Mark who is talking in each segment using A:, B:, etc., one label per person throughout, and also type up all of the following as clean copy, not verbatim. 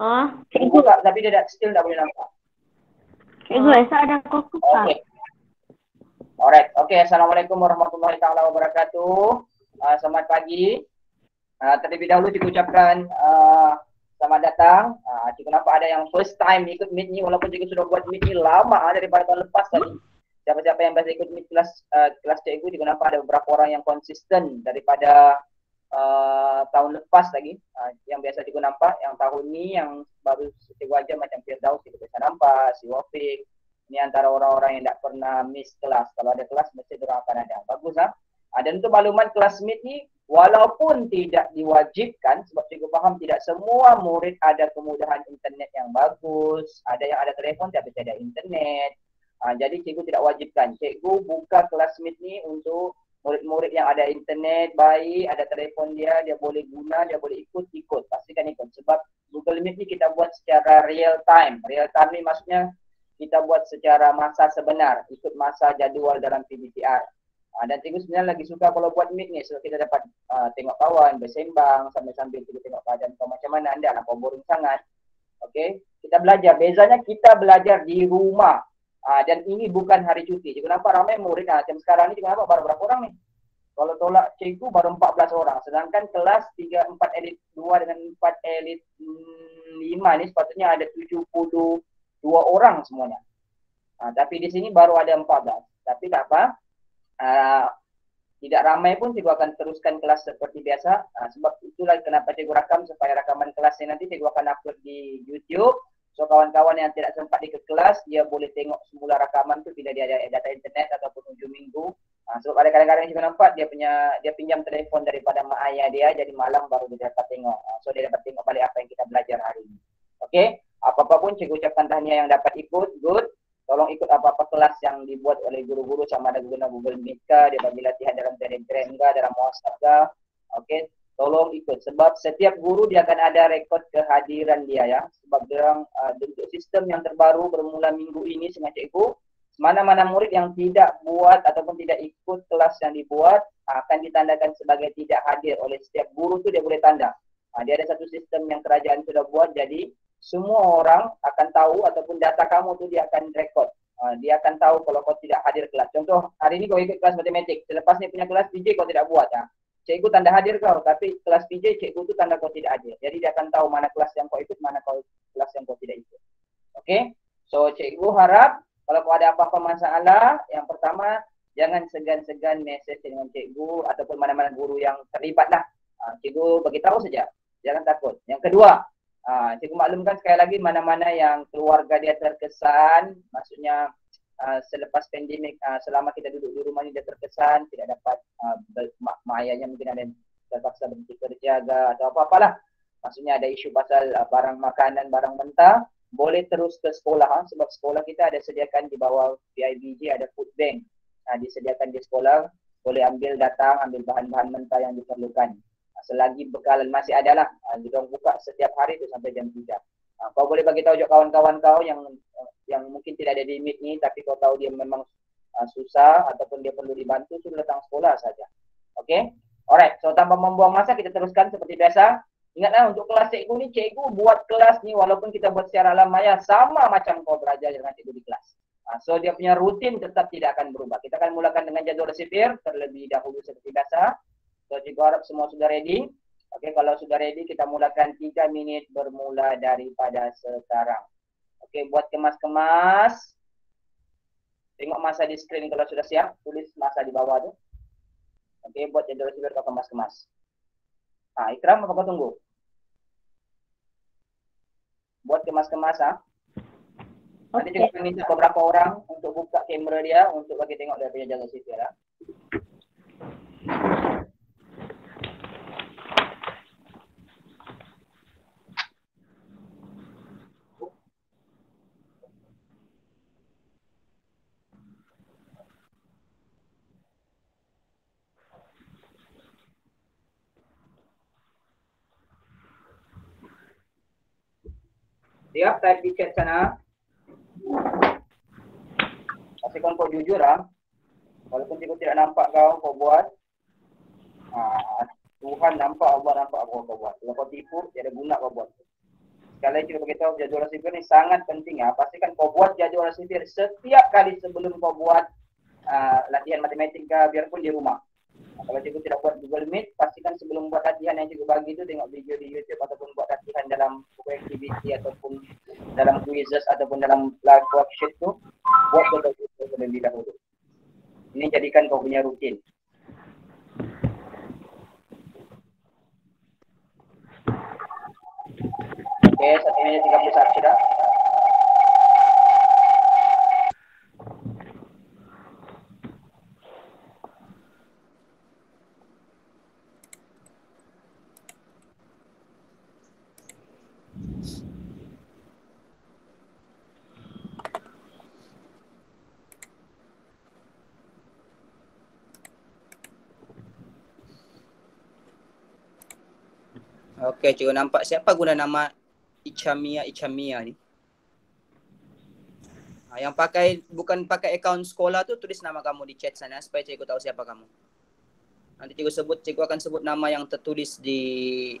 A: Oh,
B: Cikgu tak, tapi dia still tak boleh nampak.
A: cikgu Esa ada kokok tak?
B: Okey. Alright. Okey, Assalamualaikum warahmatullahi taala wabarakatuh. Selamat pagi. Terlebih dahulu cikgu ucapkan selamat datang. Cikgu nampak ada yang first time ikut meet ni, walaupun cikgu sudah buat meet ni lama daripada tahun lepas tadi. Siapa-siapa yang biasa ikut meet kelas cikgu, cikgu nampak ada beberapa orang yang konsisten daripada tahun lepas lagi. Yang biasa cikgu nampak, yang tahun ni yang baru cikgu ajar macam Firdaus, cikgu biasa nampak, si Wafik. Ini antara orang-orang yang tak pernah miss kelas. Kalau ada kelas, mesti diorang akan ada. Bagus lah. Dan untuk makluman, kelas meet ni walaupun tidak diwajibkan, sebab cikgu faham tidak semua murid ada kemudahan internet yang bagus, ada yang ada telefon tapi tidak ada internet. Jadi cikgu tidak wajibkan. Cikgu buka kelas meet ni untuk murid-murid yang ada internet baik, ada telefon dia boleh guna, dia boleh ikut. Pastikan ikut. Sebab Google Meet ni kita buat secara real time. Real time ni maksudnya kita buat secara masa sebenar, ikut masa jadual dalam PBTR. Dan cikgu sebenarnya lagi suka kalau buat meet ni, sebab kita dapat tengok kawan, bersembang, sambil-sambil cikgu tengok keadaan kau macam mana, anda lah kau boring sangat. Okay? Kita belajar, bezanya kita belajar di rumah. Dan ini bukan hari cuti. Cikgu nampak ramai murid, macam sekarang ni cikgu nampak baru berapa orang ni? Kalau tolak cikgu baru 14 orang. Sedangkan kelas 4 elit 2 dengan 4 elit 5 ni sepatutnya ada 72 orang semuanya. Tapi di sini baru ada 14. Tapi tak apa. Tidak ramai pun cikgu akan teruskan kelas seperti biasa. Sebab itulah kenapa cikgu rakam, supaya rakaman kelasnya nanti cikgu akan upload di YouTube. So kawan-kawan yang tidak sempat ikut kelas, dia boleh tengok semula rakaman tu bila dia ada data internet ataupun hujung minggu. Sebab ada kadang-kadang cikgu nampak dia pinjam telefon daripada mak ayah dia, jadi malam baru dia dapat tengok. So dia dapat tengok balik apa yang kita belajar hari ini. Okey, apa-apa pun cikgu ucapkan tahniah yang dapat ikut, good. Tolong ikut apa-apa kelas yang dibuat oleh guru-guru, sama ada guna Google Meet kah, dia bagi latihan dalam Telegram kah, dalam WhatsApp kah. Okey, tolong ikut. Sebab setiap guru dia akan ada rekod kehadiran dia ya. Sebab dia bentuk sistem yang terbaru bermula minggu ini dengan cikgu. Mana-mana murid yang tidak buat ataupun tidak ikut kelas yang dibuat akan ditandakan sebagai tidak hadir oleh setiap guru tu, dia boleh tanda. Dia ada satu sistem yang kerajaan sudah buat, jadi semua orang akan tahu ataupun data kamu tu dia akan rekod. Dia akan tahu kalau kau tidak hadir kelas. Contoh, hari ni kau ikut kelas matematik, selepas ni punya kelas PJ kau tidak buat. Cikgu tanda hadir kau, tapi kelas PJ cikgu tu tanda kau tidak hadir. Jadi dia akan tahu mana kelas yang kau ikut, mana kelas yang kau tidak ikut. Okey? So cikgu harap kalau kau ada apa-apa masalah, yang pertama jangan segan-segan mesej dengan cikgu ataupun mana-mana guru yang terlibat lah. Cikgu bagi tahu saja, jangan takut. Yang kedua, cikgu maklumkan sekali lagi, mana-mana yang keluarga dia terkesan, maksudnya selepas pandemik, selama kita duduk di rumah ni dia terkesan, tidak dapat mak ayahnya mungkin ada terpaksa berhenti kerja atau apa-apalah. Maksudnya ada isu pasal barang makanan, barang mentah, boleh terus ke sekolah. Sebab sekolah kita ada sediakan di bawah PIBG, ada food bank. Disediakan di sekolah, boleh datang, ambil bahan-bahan mentah yang diperlukan. Selagi bekalan masih ada lah, kita buka setiap hari tu sampai jam 3. Kau boleh bagi tahu juga kawan-kawan kau yang mungkin tidak ada di meet ni, tapi kau tahu dia memang susah ataupun dia perlu dibantu, sudah datang sekolah saja. Okay? Alright, so tanpa membuang masa kita teruskan seperti biasa. Ingatlah untuk kelas cikgu ni, cikgu buat kelas ni walaupun kita buat secara alam maya, sama macam kau belajar dengan cikgu di kelas. So dia punya rutin tetap tidak akan berubah. Kita akan mulakan dengan jadual resipir terlebih dahulu seperti biasa. So cikgu harap semua sudah ready. Okey, kalau sudah ready kita mulakan 3 minit bermula daripada sekarang. Okey, buat kemas-kemas. Tengok masa di skrin kalau sudah siap, tulis masa di bawah tu. Okey, buat jadual resipir kau kemas-kemas. Ikram apa kau tunggu? Buat kemas-kemas Nanti juga minta beberapa orang untuk buka kamera dia untuk bagi tengok dia punya jadual resipir Siap, type di chat sana. Pastikan kau jujur walaupun cikgu tidak nampak kau buat. Tuhan nampak, Allah nampak apa kau buat. Kalau kau tipu, tiada guna kau buat. Sekali lagi kita beritahu jadual sipir ini sangat penting ya. Pastikan kau buat jadual sipir setiap kali sebelum kau buat latihan matematika biarpun di rumah. Nah, kalau cikgu tidak buat Google Meet, pastikan sebelum buat latihan yang cikgu bagi itu tengok video di YouTube ataupun buat latihan dalam buku activity ataupun dalam quizzes ataupun dalam live worksheet itu buat betul-betul terlebih dahulu. Ini jadikan kau punya rutin. Oke, 1 menit 31 sudah. Oke, cikgu nampak siapa guna nama Ichamia ni? Yang bukan pakai akaun sekolah tu, tulis nama kamu di chat sana supaya cikgu tahu siapa kamu. Nanti cikgu akan sebut nama yang tertulis di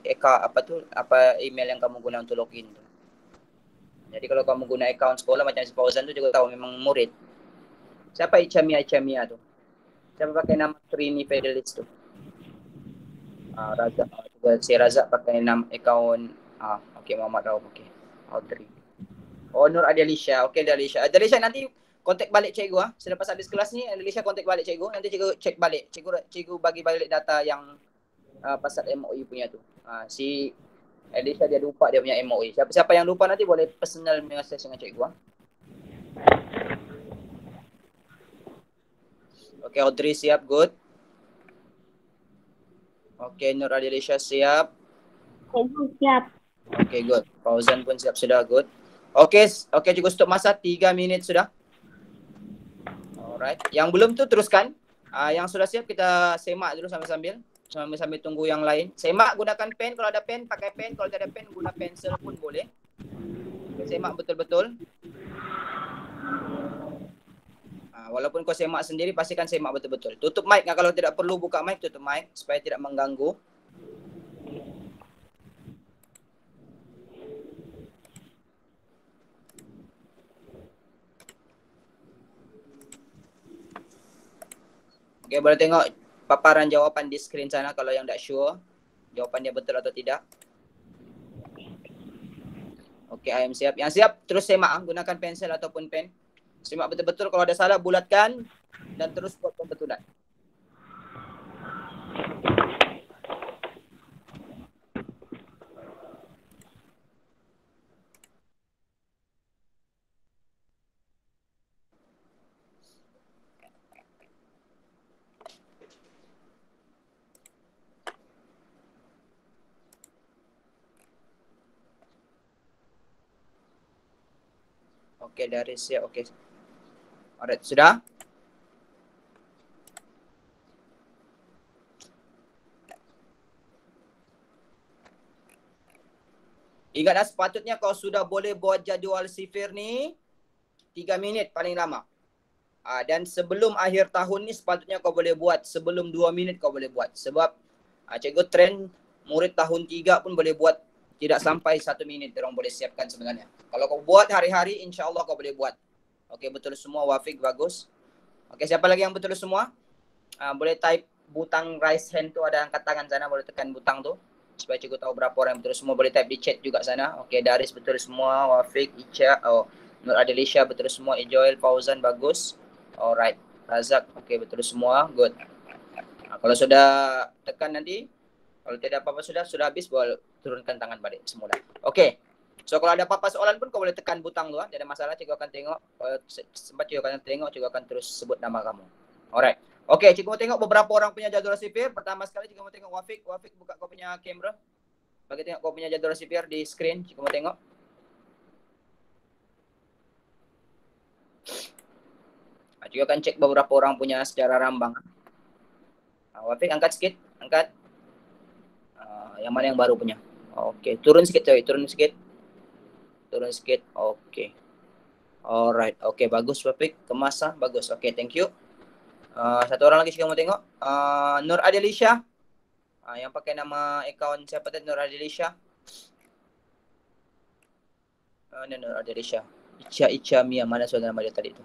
B: email yang kamu guna untuk login tu. Jadi kalau kamu guna akaun sekolah macam si Fauzan tu, cikgu tahu memang murid. Siapa Ichamia tu? Siapa pakai nama Trini Fidelis tu? Razak juga, si Razak pakai nama akaun okey, Muhammad Rauf, okey. Audrey. Oh, Nur Adelisha. Okey, Adelisha. Adelisha nanti kontak balik cikgu selepas habis kelas ni. Adelisha kontak balik cikgu, nanti cikgu cek balik. Cikgu bagi balik data yang pasal MOE punya tu. Si Adelisha dia lupa dia punya MOE. Siapa yang lupa nanti boleh personal message dengan cikgu Okey, Audrey siap, good. Okey, Nur Adelisha siap.
A: Siap.
B: Okey, good. Fauzan pun siap sudah, good. Okey, cikgu stop masa 3 minit sudah. Alright. Yang belum tu teruskan. Yang sudah siap kita semak dulu sambil tunggu yang lain. Semak gunakan pen, kalau ada pen pakai pen, kalau tidak ada pen guna pensel pun boleh. Semak betul-betul. Walaupun kau semak sendiri, pastikan semak betul-betul. Tutup mic kalau tidak perlu buka mic, tutup mic supaya tidak mengganggu. Okey, boleh tengok paparan jawapan di skrin sana kalau yang tak sure jawapannya betul atau tidak. Okey, I am siap. Yang siap terus semak, gunakan pensel ataupun pen. Semak betul-betul, kalau ada salah bulatkan dan terus buat pembetulan. Okey, dari siap. Okey. Alright, sudah? Ingatlah, sepatutnya kau sudah boleh buat jadual sifir ni 3 minit paling lama. Dan sebelum akhir tahun ni sepatutnya kau boleh buat. Sebelum 2 minit kau boleh buat. Sebab cikgu trend murid tahun 3 pun boleh buat tidak sampai 1 minit orang boleh siapkan sebenarnya. Kalau kau buat hari-hari, insyaAllah kau boleh buat. Okey, betul semua. Wafiq, bagus. Okey, siapa lagi yang betul semua? Boleh type butang raise hand tu, ada angkat tangan sana, boleh tekan butang tu supaya cikgu tahu berapa orang yang betul semua. Boleh type di chat juga sana. Okey, Daris betul semua, Wafiq, Ica, Nur Adelisha betul semua, Ejoel, Fauzan, bagus. Alright, Razak, okey betul semua, good. Kalau sudah tekan nanti, kalau tidak apa-apa sudah habis, boleh turunkan tangan balik semula. Okey. So kalau ada apa-apa soalan pun kau boleh tekan butang tu, tidak ada masalah, cikgu akan tengok. Sempat cikgu akan tengok, cikgu akan terus sebut nama kamu. Alright. Okey, cikgu mau tengok beberapa orang punya jadual sipir. Pertama sekali cikgu mau tengok Wafiq. Wafiq, buka kau punya kamera. Bagi tengok kau punya jadual sipir di screen, cikgu mau tengok. Cikgu akan cek beberapa orang punya secara rambang. Wafiq, angkat sikit, angkat. Yang mana yang baru punya? Okey, turun sikit coy, turun sikit. Turun sikit. Okey. Alright. Okey, bagus Wafiq. Kemas bagus. Okey, thank you. Satu orang lagi cikgu mau tengok. Nur Adelisha. Yang pakai nama akaun siapa tadi? Nur Adelisha.
C: No, ada Risha. Icha Mia, mana saudara nama dia tadi tu?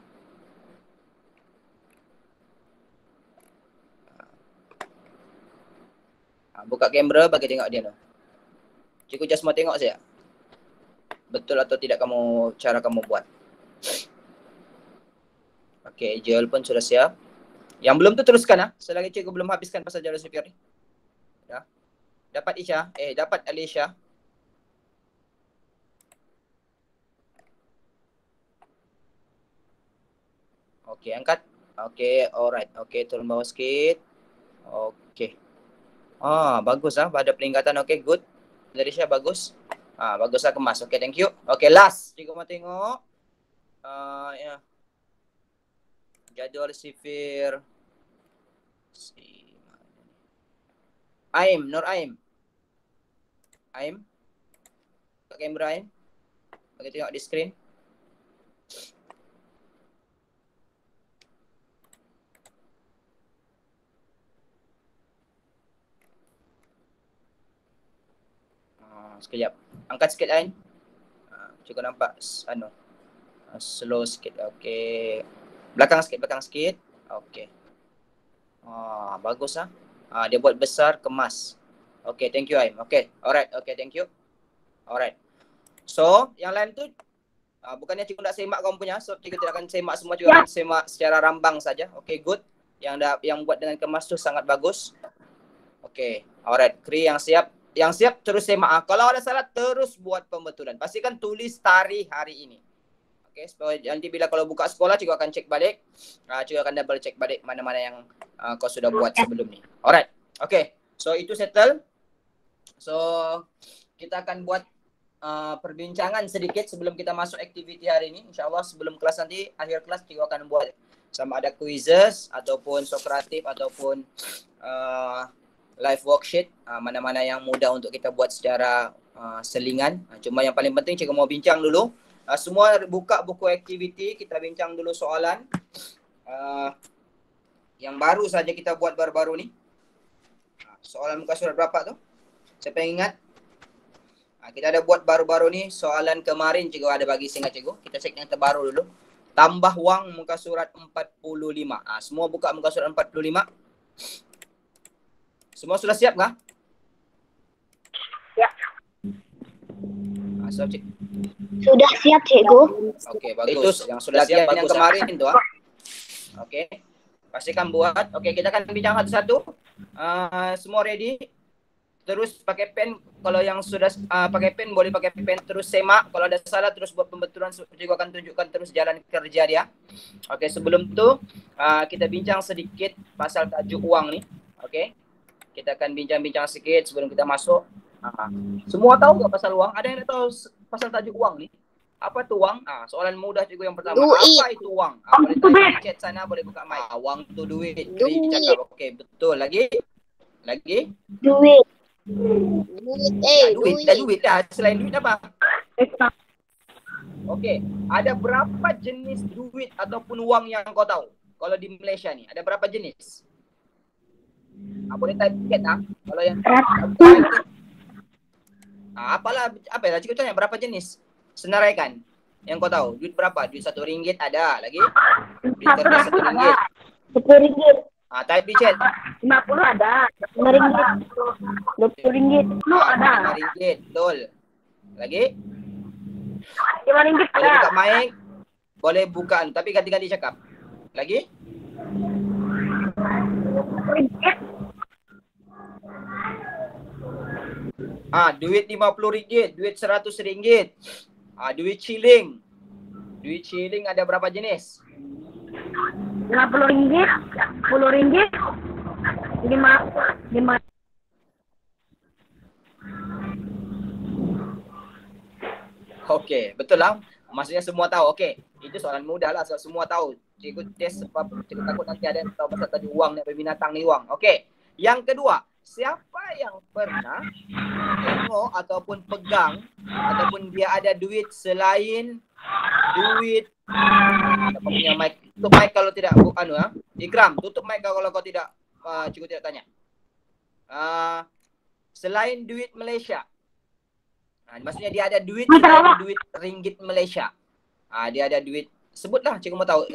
C: Buka kamera bagi tengok dia tu. Cikgu just mau tengok saya. Betul atau tidak cara kamu buat. Okey, Joel pun sudah siap. Yang belum tu teruskan selagi cikgu belum habiskan pasal JavaScript ni. Ya. Dapat Isha, dapat Alicia. Okey, angkat. Okey, alright. Okey, turun bawah sikit. Okey. Bagus pada peningkatan. Okey, good. Dari Syah bagus. Baguslah kemas. Okey, thank you. Okey, last. Cikgu mau tengok. Ya. Jadual sifir. Aim, Nur Aim. Aim. Buka kamera Aim. Bagi tengok di screen. Sekejap. Angkat sikit Ain. Cikgu nampak slow sikit. Okey. Belakang sikit. Okey. Bagus dia buat besar, kemas. Okey, thank you Aim. Okey. Alright. Okey, thank you. Alright. So, yang lain tu bukannya cikgu nak semak kamu punya. So, cikgu tidak akan semak semua, cikgu akan semak secara rambang saja. Okey, good. Yang buat dengan kemas tu sangat bagus. Okey. Alright. Kri yang siap terus semak. Kalau ada salah terus buat pembetulan. Pastikan tulis tarikh hari ini. Okey, supaya nanti bila kalau buka sekolah cikgu akan cek balik. Cikgu akan double check balik mana-mana yang kau sudah buat sebelum ni. Alright. Okey. So itu settle. So kita akan buat perbincangan sedikit sebelum kita masuk aktiviti hari ini. InsyaAllah sebelum kelas nanti, akhir kelas cikgu akan buat sama ada quizzes ataupun sokratif ataupun live worksheet, mana-mana yang mudah untuk kita buat secara selingan. Cuma yang paling penting cikgu mau bincang dulu. Semua buka buku aktiviti, kita bincang dulu soalan. Yang baru saja kita buat baru-baru ni. Soalan muka surat berapa tu? Siapa yang ingat? Kita ada buat baru-baru ni soalan kemarin cikgu ada bagi seingat cikgu. Kita cek yang terbaru dulu. Tambah wang muka surat 45. Semua buka muka surat 45. Semua sudah siap kah?
A: Ya.
C: Sudah
A: siap cikgu.
C: Okey, bagus. Itu yang sudah siap yang kemarin tu Okey. Pastikan buat. Okey, kita akan bincang satu-satu. Semua ready? Terus pakai pen. Kalau yang sudah pakai pen boleh pakai pen terus semak. Kalau ada salah terus buat pembetulan. Cikgu akan tunjukkan terus jalan kerja dia. Okey, sebelum tu kita bincang sedikit pasal tajuk uang ni. Okey. Kita akan bincang-bincang sikit sebelum kita masuk. Semua tahu tak pasal uang? Ada yang tak tahu pasal tajuk uang ni? Apa tu uang? Soalan mudah cikgu yang pertama.
A: Duit.
C: Apa itu uang? Boleh tanya chat sana, boleh buka mic. Wang tu duit. Cakap. Okey, betul. Lagi?
A: Duit.
C: Duit dah. Selain duit apa? Okey, ada berapa jenis duit ataupun wang yang kau tahu? Kalau di Malaysia ni, ada berapa jenis? Boleh type sikit kalau yang apalah cikgu tanya berapa jenis? Senaraikan yang kau tahu. Duit berapa? Duit RM1 ada lagi? Duit kertas RM1.
A: RM10.
C: Type di chat.
A: 50 ada. RM5. RM20. Ada.
C: RM5. Betul. Lagi?
A: RM5
C: ada. Boleh buka mic. Boleh buka tapi ganti-ganti cakap. Lagi? Duit RM50, duit RM100, duit shilling. Duit shilling ada berapa jenis?
A: RM50, RM10, RM5.
C: Okey, betul lah. Maksudnya semua tahu. Okey, itu soalan mudah lah. Semua tahu. Cikgu test sebab cikgu takut nanti ada yang tahu pasal tadi uang dan binatang ni uang. Okey. Yang kedua, siapa yang pernah tengok ataupun pegang ataupun dia ada duit selain duit apa punya mic? Tutup mic kalau tidak Ikram, tutup mic kalau kau tidak cikgu tidak tanya. Selain duit Malaysia. Maksudnya dia ada duit
A: Di
C: selain
A: Sarawak.
C: duit ringgit Malaysia. Dia ada duit, sebutlah cikgu mau tahu.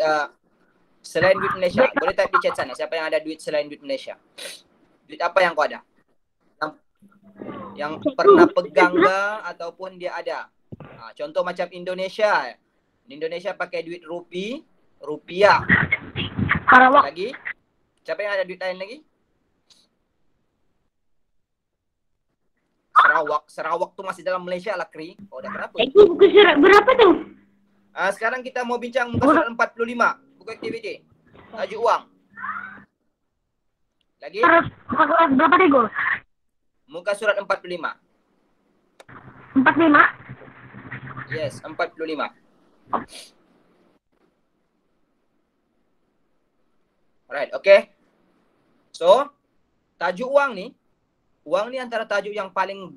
C: Selain duit Malaysia, boleh type di chat sana. Siapa yang ada duit selain duit Malaysia? Duit apa yang kau ada? Yang pernah pegang ke ataupun dia ada? Contoh macam Indonesia. Indonesia pakai duit rupiah.
A: Sarawak.
C: Lagi? Siapa yang ada duit lain lagi? Sarawak tuh masih dalam Malaysia lah, Kri. Oh, udah kenapa?
A: Itu buku surat berapa tuh?
C: Sekarang kita mau bincang muka surat 45. Buku aktiviti. Tajuk uang. Lagi?
A: Surat berapa Tego?
C: Muka surat 45.
A: 45?
C: Yes, 45. Alright, okay. So, tajuk uang ni antara tajuk yang paling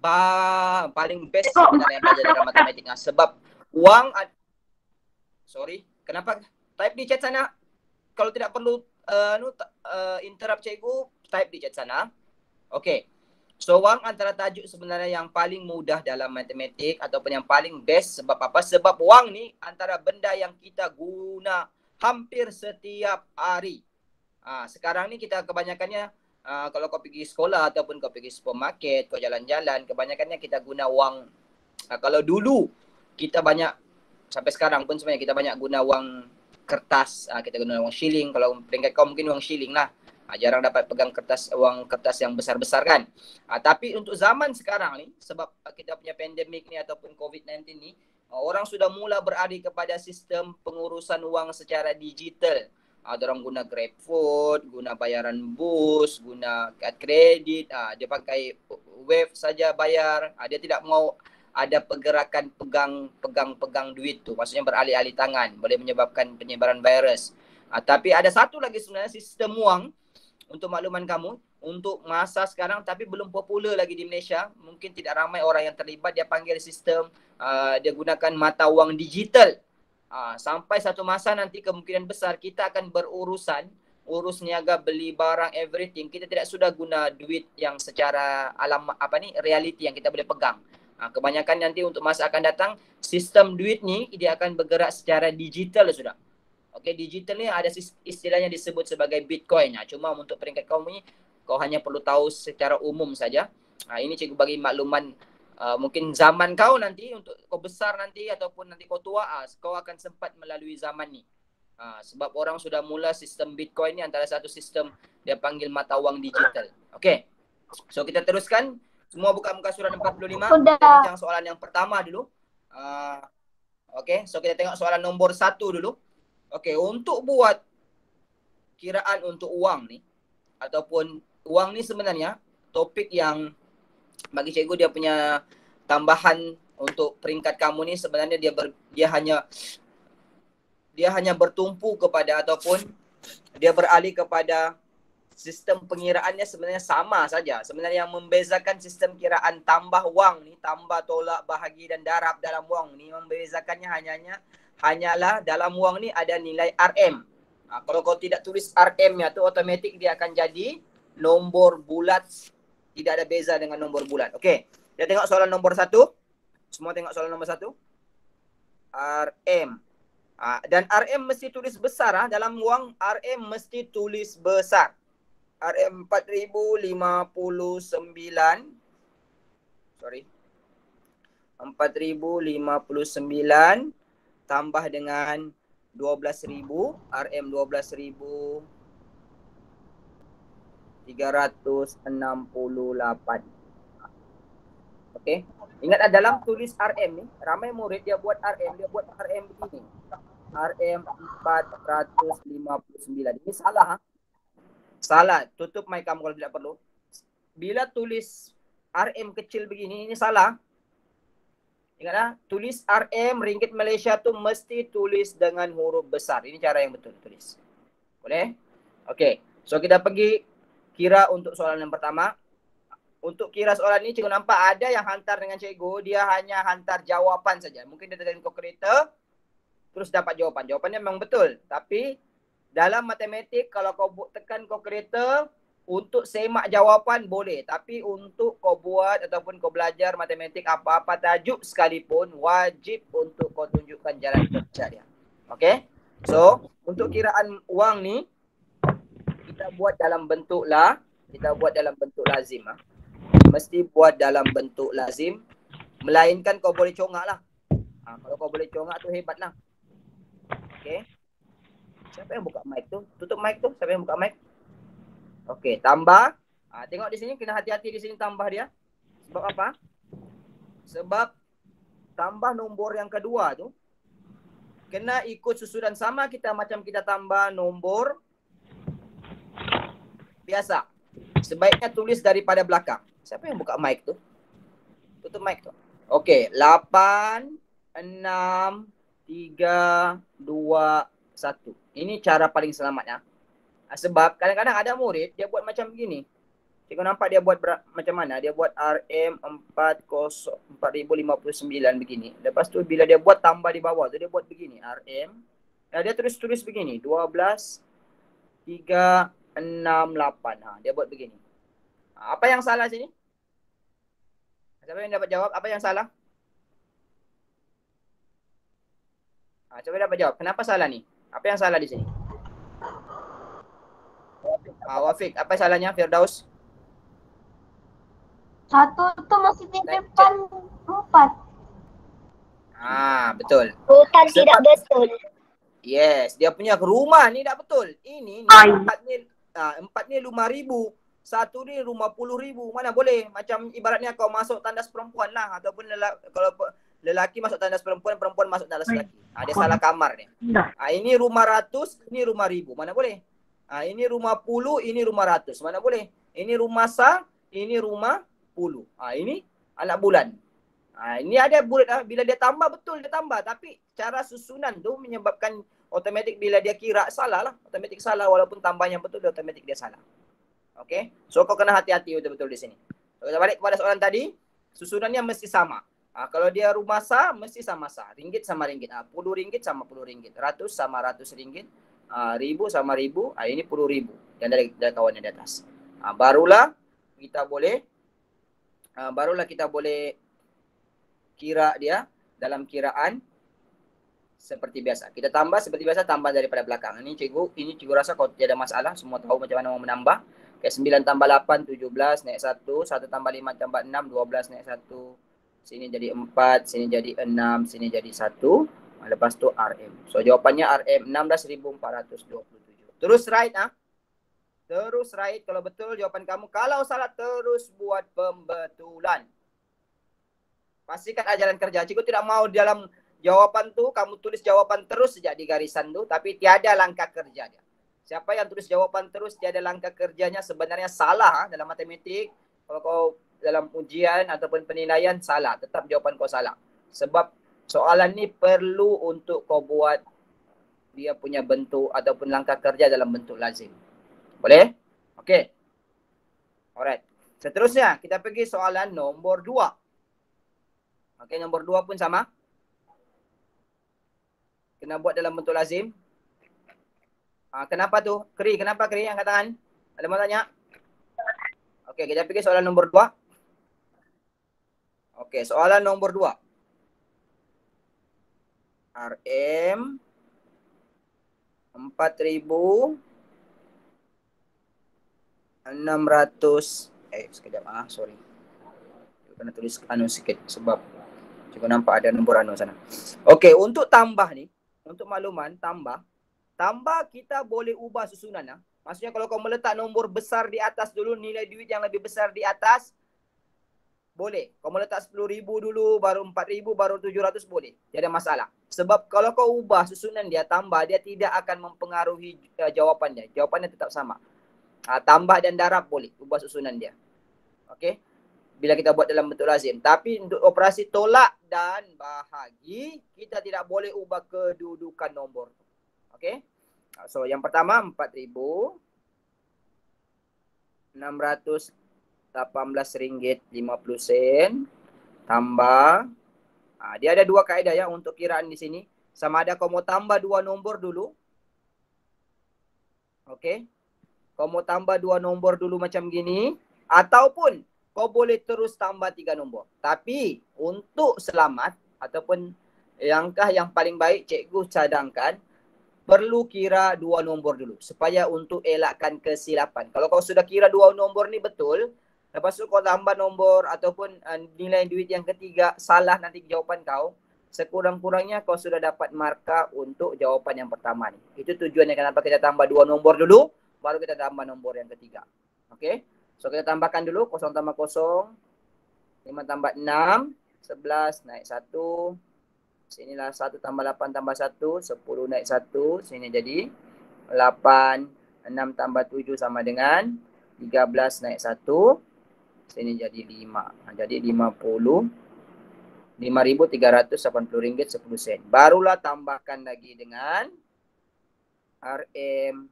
C: best sebenarnya belajar dalam matematika. Sebab uang, sorry, kenapa? Type di chat sana. Kalau tidak perlu interrupt cikgu, type di chat sana. Okay. So, uang antara tajuk sebenarnya yang paling mudah dalam matematik ataupun yang paling best. Sebab apa? Sebab uang ni antara benda yang kita guna hampir setiap hari. Sekarang ni kita kebanyakannya kalau kau pergi sekolah ataupun kau pergi supermarket, kau jalan-jalan, kebanyakannya kita guna wang. Kalau dulu kita banyak, sampai sekarang pun sebenarnya kita banyak guna wang kertas. Kita guna wang shilling. Kalau peringkat kau mungkin wang shilling lah. Jarang dapat pegang wang kertas yang besar-besar kan. Tapi untuk zaman sekarang ni, sebab kita punya pandemik ni ataupun COVID-19 ni, orang sudah mula beralih kepada sistem pengurusan wang secara digital. Orang guna GrabFood, guna bayaran bus, guna kad kredit, dia pakai wave saja bayar. Dia tidak mau ada pergerakan pegang duit tu. Maksudnya beralih-alih tangan, boleh menyebabkan penyebaran virus. Tapi ada satu lagi sebenarnya sistem wang untuk makluman kamu, untuk masa sekarang tapi belum popular lagi di Malaysia. Mungkin tidak ramai orang yang terlibat. Dia panggil sistem, dia gunakan mata wang digital. Sampai satu masa nanti kemungkinan besar kita akan urus niaga, beli barang, everything. Kita tidak sudah guna duit yang secara reality yang kita boleh pegang. Kebanyakan nanti untuk masa akan datang, sistem duit ni dia akan bergerak secara digital sudah. Okey, digital ni ada istilahnya disebut sebagai Bitcoin. Cuma untuk peringkat kau ni, kau hanya perlu tahu secara umum saja. Ini cikgu bagi makluman. Mungkin zaman kau nanti, untuk kau besar nanti ataupun nanti kau tua, kau akan sempat melalui zaman ni. Sebab orang sudah mula sistem Bitcoin ni antara satu sistem dia panggil mata wang digital. Okey. So kita teruskan. Semua buka muka surat 45. Kita bincang soalan yang pertama dulu. Okey, so kita tengok soalan nombor 1 dulu. Okey, untuk buat kiraan untuk uang ni ataupun uang ni sebenarnya topik yang bagi cikgu dia punya tambahan untuk peringkat kamu ni sebenarnya dia hanya bertumpu kepada ataupun dia beralih kepada sistem pengiraannya sebenarnya sama saja. Sebenarnya yang membezakan sistem kiraan tambah wang ni, tambah, tolak, bahagi dan darab dalam wang ni, membezakannya hanyalah dalam wang ni ada nilai RM. Kalau kau tidak tulis RM-nya tu automatik dia akan jadi nombor bulat. Tidak ada beza dengan nombor bulat. Okey. Kita tengok soalan nombor 1. Semua tengok soalan nombor 1. RM. Dan RM mesti tulis besar. Dalam wang RM mesti tulis besar. RM 4059. Sorry. 4059 tambah dengan 12,000. RM 12,368. Okey. Ingat dalam tulis RM ni, ramai murid dia buat RM begini. RM 459. Ini salah. Salah. Tutup mic kamu kalau tidak perlu. Bila tulis RM kecil begini, ini salah. Ingatlah, tulis RM ringgit Malaysia tu mesti tulis dengan huruf besar. Ini cara yang betul tulis. Boleh? Okey. So kita pergi kira untuk soalan yang pertama. Untuk kira soalan ini cikgu nampak ada yang hantar dengan cikgu, dia hanya hantar jawapan saja. Mungkin dia tekan kalkulator terus dapat jawapan. Jawapannya memang betul. Tapi dalam matematik kalau kau tekan kalkulator untuk semak jawapan boleh, tapi untuk kau buat ataupun kau belajar matematik apa-apa tajuk sekalipun wajib untuk kau tunjukkan jalan kerja dia. Okey? So, untuk kiraan wang ni kita buat dalam bentuk lazim ah. Mesti buat dalam bentuk lazim, melainkan kau boleh congak lah. Kalau kau boleh congak tu hebat lah. Okey. Siapa yang buka mic tu? Tutup mic tu. Siapa yang buka mic? Okey, tambah. Tengok di sini, kena hati-hati di sini tambah dia. Sebab apa? Sebab tambah nombor yang kedua tu kena ikut susunan sama kita macam kita tambah nombor biasa. Sebaiknya tulis daripada belakang. Siapa yang buka mic tu? Tutup mic tu. Okey, 8, 6, 3, 2, 1. Ini cara paling selamat ya. Sebab kadang-kadang ada murid dia buat macam begini. Cikgu nampak dia buat macam mana? Dia buat RM 4059 begini. Lepas tu bila dia buat tambah di bawah tu dia buat begini. RM. Dia tulis begini. 12, 3, 6, 8. Dia buat begini. Apa yang salah sini? Siapa yang dapat jawab? Apa yang salah? Coba dapat jawab. Kenapa salah ni? Apa yang salah di sini? Wafiq, apa salahnya Firdaus?
A: Satu tu masih di depan 4.
C: Betul.
A: Bukan tidak betul.
C: Yes, dia punya rumah ni tak betul. Ini empat ni 5,000. Satu ni rumah 10,000. Mana boleh? Macam ibaratnya kau masuk tandas perempuan lah. Ataupun kalau lelaki masuk tandas perempuan, perempuan masuk tandas lelaki. Dia salah kamar ni. Ini rumah 100, ini rumah 1,000. Mana boleh? Ini rumah 10, ini rumah 100. Mana boleh? Ini rumah sa, ini rumah 10. Ini anak bulan. Ini ada bulat bila dia tambah betul dia tambah, tapi cara susunan tu menyebabkan automatik bila dia kira salah lah. Automatik salah walaupun tambahnya betul dia automatik dia salah. Okey. So kau kena hati-hati betul-betul di sini. So, kita balik kepada soalan tadi, susunannya mesti sama. Kalau dia rumah sa mesti sama sa. Ringgit sama ringgit. 10 ringgit sama 10 ringgit. 100 sama 100 ringgit. 1,000 sama 1,000. Ini 10,000. Dan dari kawannya di atas. Barulah kita boleh kira dia dalam kiraan seperti biasa. Kita tambah seperti biasa, tambah daripada belakang. Ini cikgu rasa kau tidak ada masalah. Semua tahu macam mana mau menambah. Kayak 9 tambah 8, 17, naik 1. 1 tambah 5 tambah 6, 12 naik 1. Sini jadi 4, sini jadi 6, sini jadi 1. Lepas tu RM. So jawapannya RM 16,427. Terus right Terus right kalau betul jawapan kamu. Kalau salah terus buat pembetulan. Pastikan ajaran kerja. Cikgu tidak mau dalam jawapan tu kamu tulis jawapan terus sejak di garisan tu, tapi tiada langkah kerja dia. Siapa yang tulis jawapan terus tiada langkah kerjanya sebenarnya salah dalam matematik. Kalau kau dalam ujian ataupun penilaian salah, tetap jawapan kau salah. Sebab soalan ni perlu untuk kau buat dia punya bentuk ataupun langkah kerja dalam bentuk lazim. Boleh? Okey. Alright. Seterusnya kita pergi soalan nombor 2. Okey, nombor 2 pun sama. Kena buat dalam bentuk lazim. Kenapa tu? Kenapa Keri angkat tangan? Ada mau tanya? Okey, kita pergi soalan nombor 2. Okey, soalan nombor 2. RM 4,600 sekejap sorry. Kena tulis sikit sebab cikgu nampak ada nombor sana. Okey, untuk tambah ni, untuk makluman tambah kita boleh ubah susunan Maksudnya kalau kau meletak nombor besar di atas dulu, nilai duit yang lebih besar di atas boleh. Kau meletak 10,000 dulu, baru 4,000, baru 700 boleh. Tidak ada masalah. Sebab kalau kau ubah susunan dia, tambah, dia tidak akan mempengaruhi jawapannya. Jawapannya tetap sama. Tambah dan darab boleh, ubah susunan dia. Okey. Bila kita buat dalam bentuk lazim. Tapi untuk operasi tolak dan bahagi, kita tidak boleh ubah kedudukan nombor. Okey. So yang pertama 4,618 ringgit 50 sen tambah. Dia ada dua kaedah ya untuk kiraan di sini. Sama ada kau mau tambah dua nombor dulu. Okey. kau mau tambah 2 nombor dulu macam gini, ataupun kau boleh terus tambah 3 nombor. Tapi untuk selamat ataupun langkah yang paling baik cikgu cadangkan perlu kira 2 nombor dulu supaya untuk elakkan kesilapan. Kalau kau sudah kira 2 nombor ni betul, lepas tu kau tambah nombor ataupun nilai duit yang ketiga salah nanti jawapan kau, sekurang-kurangnya kau sudah dapat markah untuk jawapan yang pertama ni. Itu tujuannya kenapa kita tambah 2 nombor dulu, baru kita tambah nombor yang ketiga. Okey? So kita tambahkan dulu 0 tambah 0, 5 tambah 6, 11 naik 1. Sinilah 1 tambah 8 tambah 1, 10 naik 1. Sini jadi 8, 6 tambah 7 sama dengan 13 naik 1. Sini jadi 5. Jadi 5.380 ringgit 10 sen. Barulah tambahkan lagi dengan RM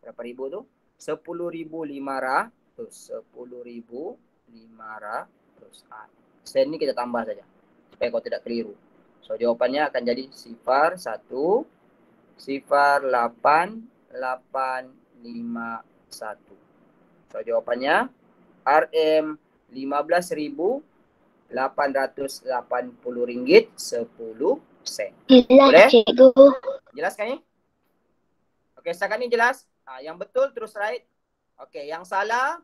C: berapa ribu tu? 10.500. 10.500. Sen ni kita tambah saja supaya kau tidak keliru. So jawapannya akan jadi 0, 1, 0, 8, 8, 5, 1. So jawapannya RM 15.880 ringgit 10 sen. Boleh?
A: Cikgu.
C: Jelas kan ni? Okey, setakat ni jelas? Yang betul terus right. Okey, yang salah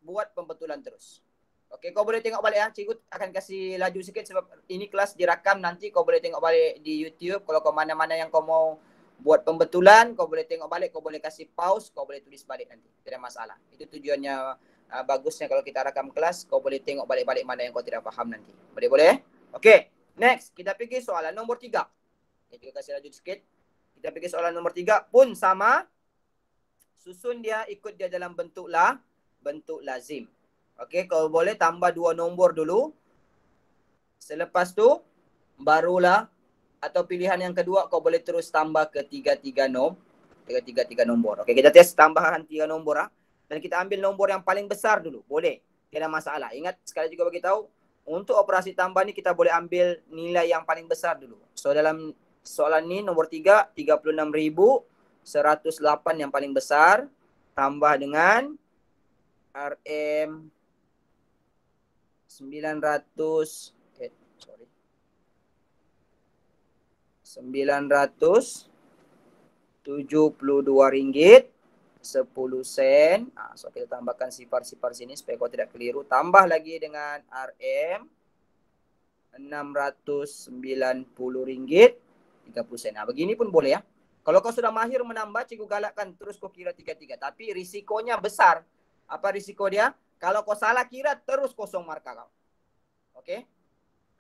C: buat pembetulan terus. Okey, kau boleh tengok balik ya. Cikgu akan kasih laju sikit sebab ini kelas dirakam, nanti kau boleh tengok balik di YouTube. Kalau kau mana-mana yang kau mau buat pembetulan, kau boleh tengok balik, kau boleh kasih pause, kau boleh tulis balik nanti. Tidak masalah. Itu tujuannya bagusnya kalau kita rakam kelas, kau boleh tengok balik-balik mana yang kau tidak faham nanti. Boleh-boleh? Okey, next kita pergi soalan nombor 3. Cikgu kasih laju sikit. Kita pergi soalan nombor 3 pun sama. Susun dia, ikut dia dalam bentuk lazim. Okey, kau boleh tambah 2 nombor dulu. Selepas tu barulah atau pilihan yang kedua kau boleh terus tambah ke 3 nombor. Okey, kita test tambahan 3 nombor dan kita ambil nombor yang paling besar dulu. Boleh. Tidak masalah. Ingat sekali juga bagi tahu, untuk operasi tambah ni kita boleh ambil nilai yang paling besar dulu. So dalam soalan ni nombor 3, 36.108 yang paling besar tambah dengan RM 972 ringgit 10 sen. So kita tambahkan sifar-sifar sini supaya kau tidak keliru. Tambah lagi dengan RM 690 ringgit 30 sen. Begini pun boleh ya. Kalau kau sudah mahir menambah, cikgu galakkan terus kau kira 3-3. Tapi risikonya besar. Apa risiko dia? Kalau kau salah kira, terus kosong markah kau. Okey?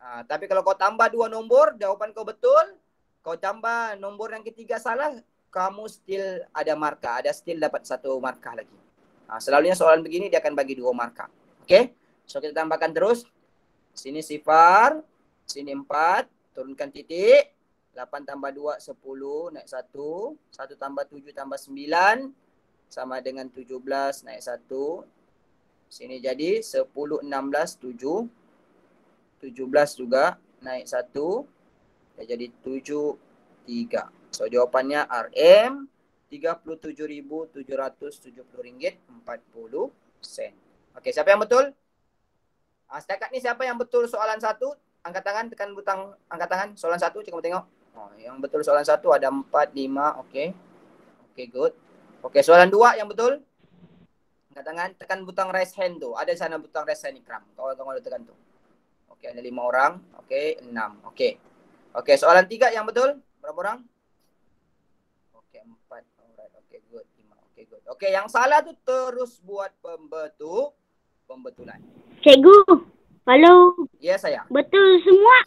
C: Tapi kalau kau tambah 2 nombor, jawapan kau betul. Kau tambah nombor yang ketiga salah, kamu still ada markah. Ada still dapat 1 markah lagi. Selalunya soalan begini, dia akan bagi 2 markah. Okey? So, kita tambahkan terus. Sini sifar. Sini 4. Turunkan titik. 8 tambah 2, 10. Naik 1. 1 tambah 7 tambah 9. Sama dengan 17 naik 1. Sini jadi 10, 16, 7. 17 juga naik 1. Jadi 7, 3. So jawapannya RM 37.770 ringgit 40 sen. Okey, siapa yang betul? Setakat ni siapa yang betul soalan 1? Angkat tangan, tekan butang angkat tangan. Soalan 1, cikgu mau tengok. Yang betul soalan 1 ada 4, 5. Okey. Okey, good. Okey, soalan 2 yang betul. Angkat tangan, tekan butang raise hand tu. Ada di sana butang raise hand ikram. Kawan-kawan ada tekan tu. Okey, ada 5 orang. Okey, 6. Okey. Okey, soalan 3 yang betul. Berapa orang? Okey, 4. Alright. Okey, good. 5. Okey, good. Okey, yang salah tu terus buat pembetulan.
D: Cikgu, halo.
C: Ya, saya.
D: Betul semua.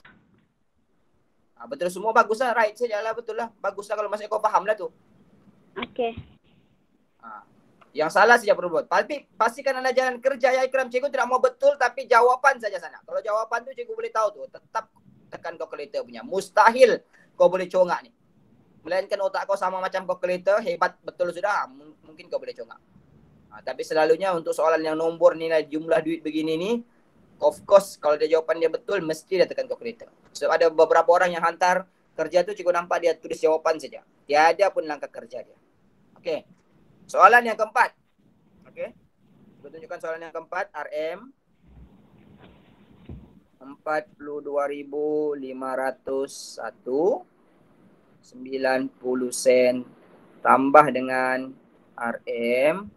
C: Betul semua, baguslah. Right sajalah, betul lah. Baguslah kalau masih kau faham lah tu.
D: Okey.
C: Yang salah saja perlu buat. Tapi pastikan anda jalan kerja ya Ikram. Cikgu tidak mau betul tapi jawapan saja sana. Kalau jawapan tu cikgu boleh tahu tu. Tetap tekan kalkulator punya. Mustahil kau boleh congak ni. Melainkan otak kau sama macam kalkulator, hebat betul sudah. Mungkin kau boleh congak. Tapi selalunya untuk soalan yang nombor nilai jumlah duit begini ni, of course kalau dia jawapan dia betul, mesti dia tekan kalkulator. So ada beberapa orang yang hantar kerja tu cikgu nampak dia tulis jawapan saja. Tiada pun langkah kerja dia. Okey. Soalan yang keempat. Oke. Saya tunjukkan soalan yang keempat. RM 42.501 90 sen tambah dengan RM.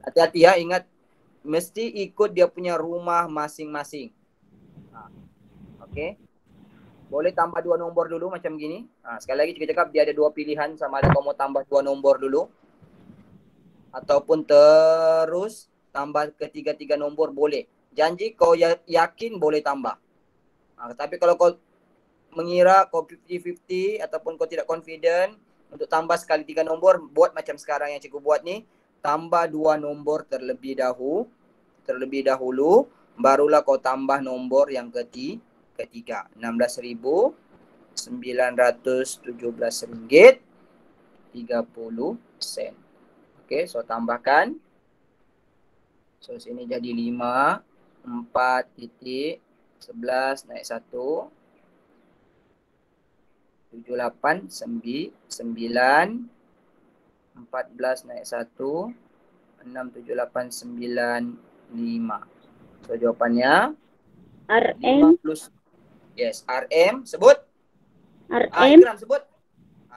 C: Hati-hati ya, ingat mesti ikut dia punya rumah masing-masing. Oke. Boleh tambah 2 nombor dulu macam gini. Sekali lagi kita cakap dia ada 2 pilihan, sama ada kau mau tambah 2 nombor dulu ataupun terus tambah ketiga-tiga nombor boleh. Janji kau yakin boleh tambah. Tapi kalau kau mengira kau 50-50 ataupun kau tidak confident untuk tambah sekali 3 nombor, buat macam sekarang yang cikgu buat ni, tambah 2 nombor terlebih dahulu, barulah kau tambah nombor yang ketiga. RM16.917.30. Okey, so tambahkan. So sini jadi 5 4.11 naik 1 78 9 14 naik 1 67895. So jawapannya
D: RM.
C: 5 plus yes, RM sebut.
D: RM.
C: Ikram sebut.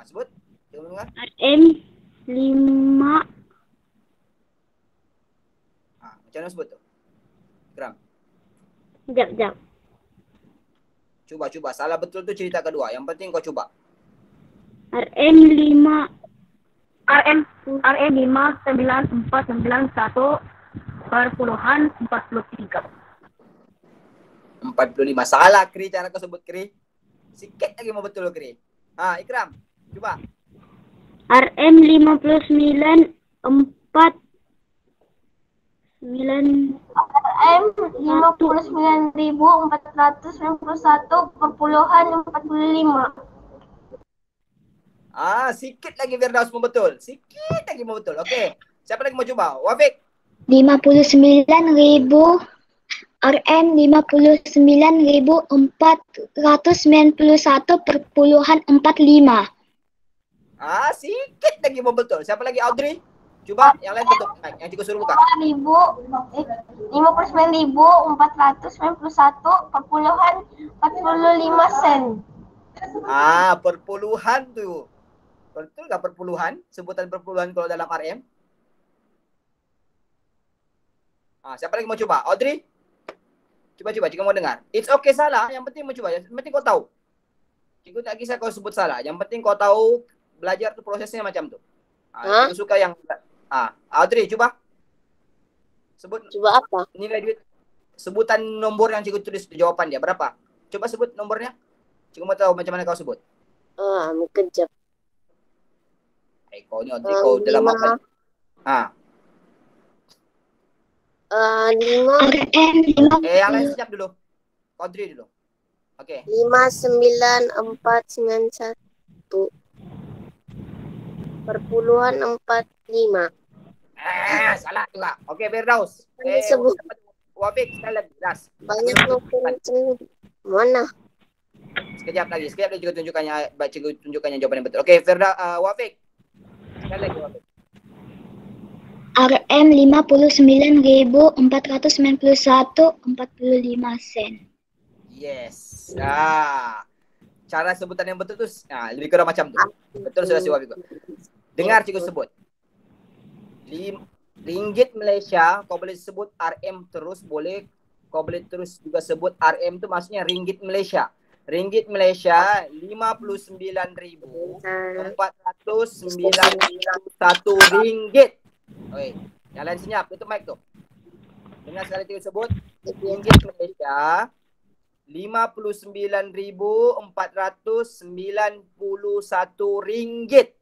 C: Sebut.
D: RM 5.
C: Macam mana sebut tu? Ikram.
D: Sekejap.
C: Cuba. Salah betul tu cerita kedua. Yang penting kau cuba.
D: RM 5.
A: RM 59491/43.
C: 45. Salah Kri, cara kau sebut Kri. Sikit lagi mau betul Kri. Ikram, cuba.
D: RM 59 4 9
A: RM 59.491/45.
C: Sikit lagi Firdaus mau betul. Sikit lagi mau betul. Okey. Siapa lagi mau coba? Wafik.
E: 59.000 RM 59.491/45.
C: Sikit lagi mau betul. Siapa lagi? Audrey? Cuba yang lain betul. Yang cikgu suruh buka.
A: 59.491/45 sen.
C: Perpuluhan tu. Betul tak perpuluhan? Sebutan perpuluhan kalau dalam RM? Siapa lagi mau coba? Audrey? Cuba. Cikgu mau dengar. It's okay salah. Yang penting mau coba. Yang penting kau tahu. Cikgu tak kisah kau sebut salah. Yang penting kau tahu belajar tu prosesnya macam tu. Cikgu suka yang... Audrey, cuba. Sebut.
E: Coba apa?
C: Nilai duit. Sebutan nombor yang cikgu tulis di jawapan dia. Berapa? Coba sebut nomornya. Cikgu mau tahu macam mana kau sebut.
E: Kejap.
C: Kau ni Audrey, kau dalam apa?
E: 5.
C: Yang lain senyap dulu. Audrey dulu. Okey.
E: 59491/45.
C: Salah pula. Okey, Firdaus.
E: Sebut.
C: Wafik, sekali lagi. Last.
E: Banyak nombor macam mana?
C: Sekejap lagi cikgu tunjukkannya jawapan yang betul. Okey, Wafik. Sekali lagi Wafik.
E: RM 59.491/45 sen.
C: Yes. Cara sebutan yang betul tu lebih kurang macam tu. Betul sudah si Wafik. Dengar cikgu sebut. Ringgit Malaysia, kau boleh sebut RM terus boleh. Kau boleh terus juga sebut RM tu maksudnya ringgit Malaysia. Ringgit Malaysia 59.491 ringgit. Oi, yang lain senyap, tutup mic tu. Dengar sekali cikgu sebut. Ringgit Malaysia 59.491 ringgit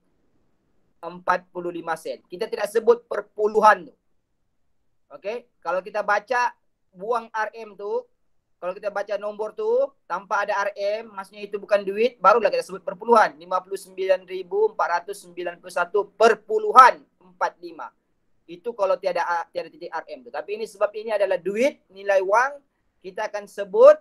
C: 45 sen. Kita tidak sebut perpuluhan tu. Okey, kalau kita baca buang RM tu, kalau kita baca nombor tu tanpa ada RM, maksudnya itu bukan duit, barulah kita sebut perpuluhan. 59.491/45. Itu kalau tiada titik RM tu. Tapi ini sebab ini adalah duit, nilai wang, kita akan sebut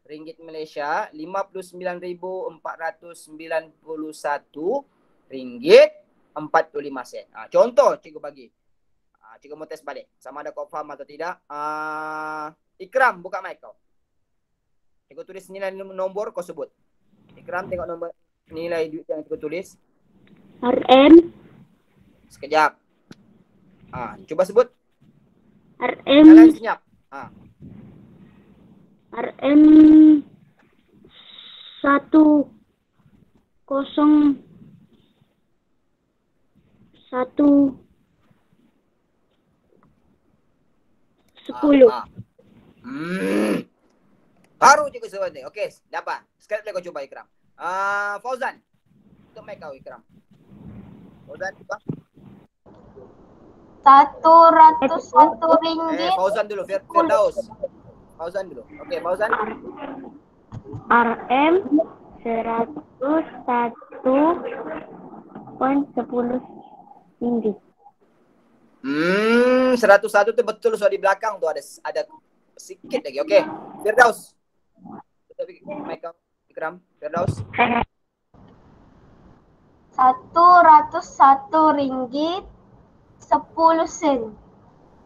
C: ringgit Malaysia 59.491 ringgit 45 sen. Contoh cikgu bagi. Cikgu mau tes balik. Sama ada kau faham atau tidak. Ikram, buka mic kau. Cikgu tulis nilai nombor, kau sebut. Ikram, tengok nombor nilai duit yang cikgu tulis.
D: RM.
C: Sekejap. Coba sebut.
D: RM.
C: Kalian senyap.
D: RM 10.
C: Baru cikgu sebut ni. Okey, dapat. Sekali lagi kau cuba Ikram. Fauzan. Tutup mic kau Ikram. Fauzan cuba.
A: 101 ringgit.
C: Fauzan dulu, Firdaus. Fauzan dulu. Okey, Fauzan.
D: RM 101.10 ringgit.
C: 101 tu betul, so di belakang tu ada sikit lagi. Okey. Firdaus. Tutup mic kau Ikram. Firdaus.
A: 101 ringgit 10 sen.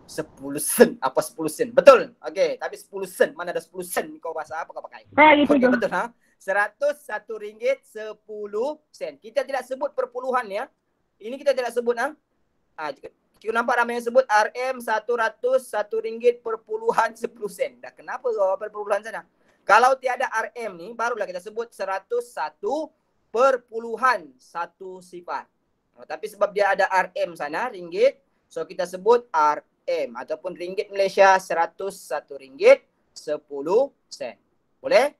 C: 10 sen. Apa 10 sen? Betul. Okey, tapi 10 sen. Mana ada 10 sen kau bahasa apa kau pakai?
D: Gitu
C: Okey, betul 101 ringgit 10 sen. Kita tidak sebut perpuluhan ya. Ini kita tidak sebut cikgu nampak ramai yang sebut RM 101 ringgit perpuluhan 10 sen. Dah kenapa kau perpuluhan sana? Kalau tiada RM ni barulah kita sebut 101 perpuluhan 1 sifar. Tapi sebab dia ada RM sana, ringgit, so kita sebut RM ataupun ringgit Malaysia 101 ringgit 10 sen. Boleh?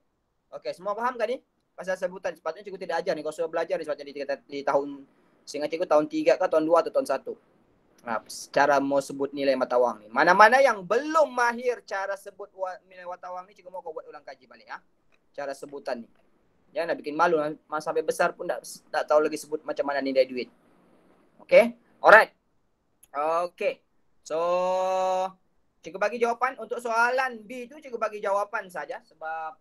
C: Okey, semua faham kan ni? Pasal sebutan, sepatutnya cikgu tidak ajar ni. Kau suruh belajar ni sepatutnya di tahun, seingat cikgu tahun 3 ke tahun 2 atau tahun 1. Cara mau sebut nilai mata wang ni. Mana-mana yang belum mahir cara sebut nilai mata wang ni, cikgu mau kau buat ulang kaji balik ya. Cara sebutan ni. Jangan nak bikin malu, sampai besar pun tak tahu lagi sebut macam mana nilai duit. Okay, alright. Okay, so cikgu bagi jawapan untuk soalan B tu, cikgu bagi jawapan saja sebab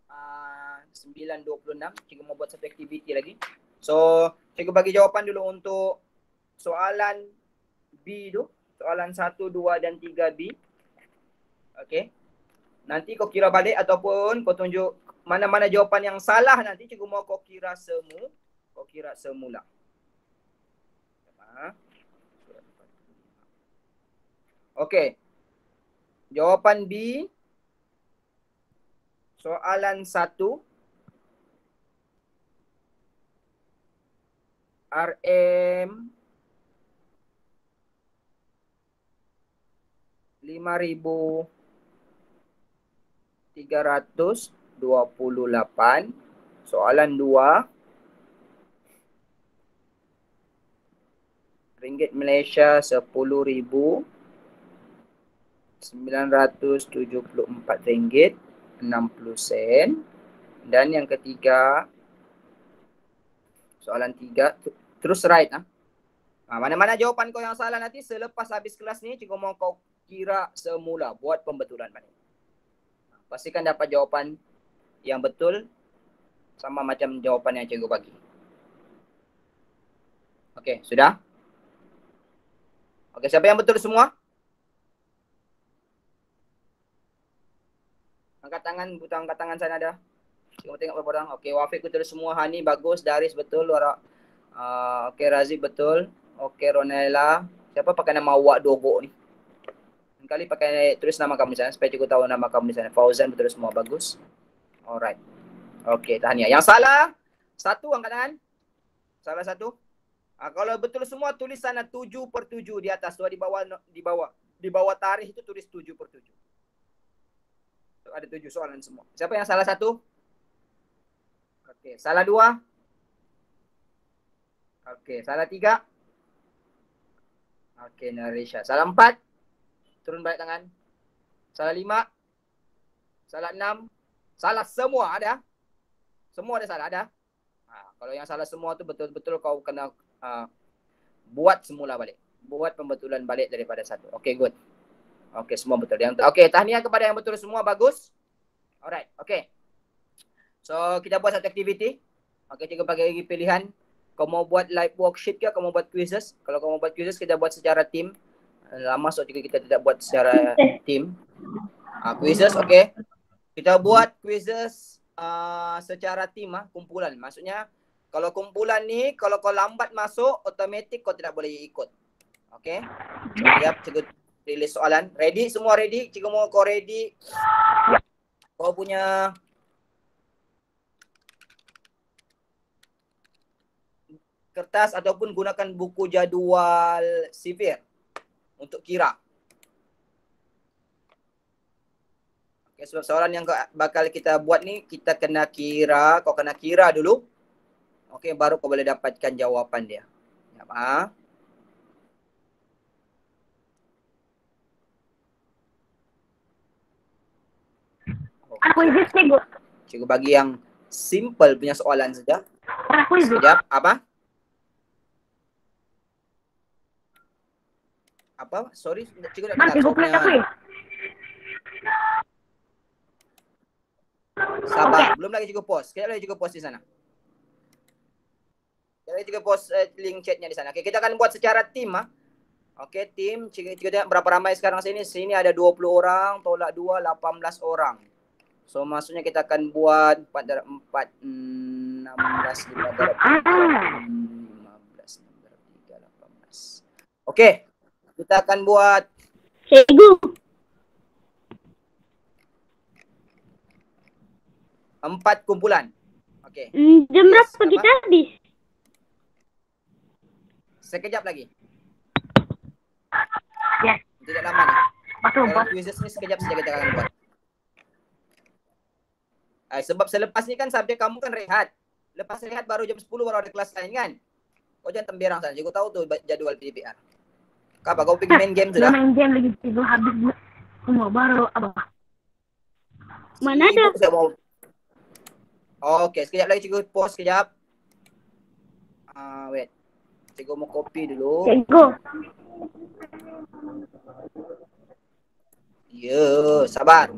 C: 9.26 cikgu mau buat satu aktiviti lagi. So cikgu bagi jawapan dulu untuk soalan B tu, soalan 1, 2 dan 3B. Okay, nanti kau kira balik ataupun kau tunjuk mana-mana jawapan yang salah, nanti cikgu mau kau kira semula. Okey. Jawapan B. Soalan 1. RM 5.328. Soalan 2. Ringgit Malaysia 10.974 ringgit 60 sen. Dan yang ketiga, soalan 3, terus right mana-mana jawapan kau yang salah nanti selepas habis kelas ni cikgu mau kau kira semula, buat pembetulan balik. Pastikan dapat jawapan yang betul sama macam jawapan yang cikgu bagi. Okey, sudah? Okey, siapa yang betul semua? Angkat tangan, buta angkat tangan sana ada. Cikgu tengok berapa orang. Okey, Wafiq betul semua. Hani bagus, Daris betul, okey, Razi betul. Okey, Ronella. Siapa pakai nama Wak Dogo ni? Kali pakai tulis nama kamu di sana supaya cikgu tahu nama kamu di sana. Fauzan betul semua, bagus. Alright. Okey, tahniah. Yang salah 1 angkat tangan. Salah 1. Kalau betul semua tulis sana 7/7 di atas. Di bawah tarikh itu tulis 7/7. So, ada 7 soalan semua. Siapa yang salah 1? Okey, salah 2. Okey, salah 3. Okey, Narisha. Salah 4. Turun balik tangan. Salah 5. Salah 6. Salah semua ada. Semua ada salah, ada. Kalau yang salah semua tu betul-betul kau kena buat semula balik. Buat pembetulan balik daripada 1. Okey, good. Okey, semua betul. Okey, tahniah kepada yang betul semua, bagus. Alright, okey. So, kita buat satu aktiviti. Okey, cikgu bagi pilihan. Kau mau buat live worksheet ke? Kau mau buat quizzes? Kalau kau mau buat quizzes, kita buat secara tim. Lama so jika kita tidak buat secara tim. Quizzes, okay. Kita buat quizzes secara tim, kumpulan. Maksudnya, kalau kumpulan ni, kalau kau lambat masuk, otomatik kau tidak boleh ikut. Okay. Siap, cikgu rilis soalan. Ready? Semua ready? Cikgu mau kau ready? Kau punya kertas ataupun gunakan buku jadual sivir untuk kira. Okay, sebab soalan yang bakal kita buat ni, kita kena kira. Kau kena kira dulu. Okay, baru kau boleh dapatkan jawapan dia. Ya,
D: Aku izin cikgu.
C: Cikgu bagi yang simple punya soalan saja.
D: Aku izin.
C: Sekejap, apa? Apa? Sorry, cikgu tak dengar.
D: Cikgu punya aku.
C: Sabar, belum lagi cikgu post. Sekejap lagi cikgu post di sana. Sekejap lagi cikgu post link chatnya di sana. Okay, kita akan buat secara tim. Okay, tim. Cikgu tengok berapa ramai sekarang sini. Sini ada 20 orang, tolak 2, 18 orang. So, maksudnya kita akan buat 4 darab 4, 16, 5 darab 3, 15, 6 darab 3, 18. Okay, kita akan buat
D: Cikgu.
C: 4 kumpulan. Okay.
D: Jam berapa kita habis?
C: Sekejap lagi.
D: Ya.
C: Tidak lama ni.
D: Betul.
C: Kalau quizzes ni sekejap saja kita akan buat. Sebab selepas ni kan subjek kamu kan rehat. Lepas rehat baru jam 10 baru ada kelas lain kan. Kau jangan temberang sana. Cikgu tahu tu jadual PDPR. Apa kau pergi main game sudah?
D: Main game lagi cikgu habis semua baru apa? Mana ada?
C: Okay, sekejap lagi cikgu pause sekejap. Wait. Cikgu mau copy dulu.
D: Cikgu.
C: Ya, sabar.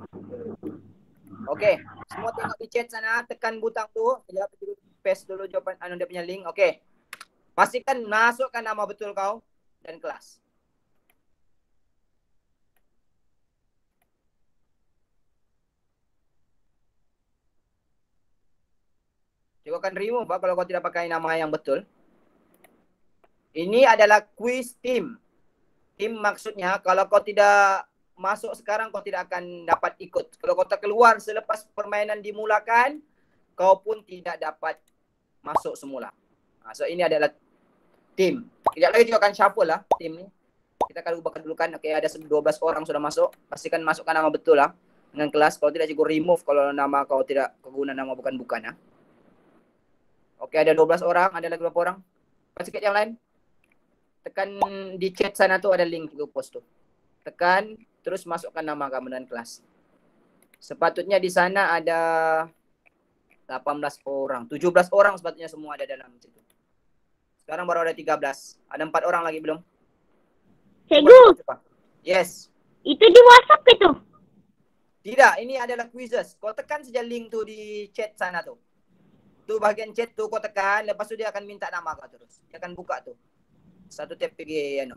C: Okay, semua tengok di chat sana, tekan butang tu. Sekejap cikgu paste dulu jawapan dia punya link. Okay. Pastikan masukkan nama betul kau dan kelas. Cikgu akan remove kalau kau tidak pakai nama yang betul. Ini adalah quiz team. Team maksudnya kalau kau tidak masuk sekarang kau tidak akan dapat ikut. Kalau kau tak keluar selepas permainan dimulakan, kau pun tidak dapat masuk semula. So ini adalah team. Kejap lagi juga akan shuffle lah team ni. Kita akan ubahkan dulu kan. Okay, ada 12 orang sudah masuk. Pastikan masukkan nama betul lah dengan kelas. Kalau tidak cikgu remove kalau nama kau tidak keguna nama bukan-bukan. Oke, ada 12 orang, ada lagi berapa orang? Sikit yang lain. Tekan di chat sana tuh ada link juga post tuh. Tekan, terus masukkan nama kamu dan kelas. Sepatutnya di sana ada 18 orang. 17 orang sepatutnya semua ada dalam situ. Sekarang baru ada 13. Ada 4 orang lagi belum?
D: Cikgu.
C: Yes.
D: Itu di WhatsApp itu?
C: Tidak, ini adalah quizzes. Kau tekan saja link tuh di chat sana tuh. Tuh bagian chat tuh kau tekan, lepas tu dia akan minta nama kau terus. Dia akan buka tuh. Satu tab pergi anu.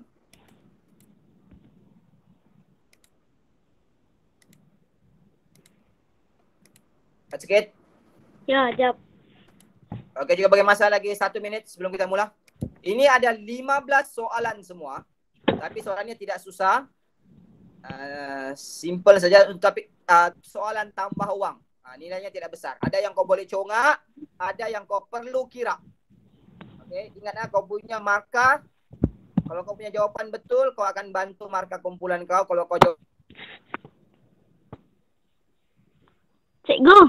C: Sikit.
D: Ya, jap.
C: Okey, juga bagi masa lagi 1 minit sebelum kita mula. Ini ada 15 soalan semua. Tapi soalannya tidak susah. Simple saja, tapi soalan tambah uang. Nilainya tidak besar. Ada yang kau boleh congak, ada yang kau perlu kira. Okey, ingatlah kau punya markah. Kalau kau punya jawapan betul, kau akan bantu markah kumpulan kau. Kalau kau jawab
D: Cikgu.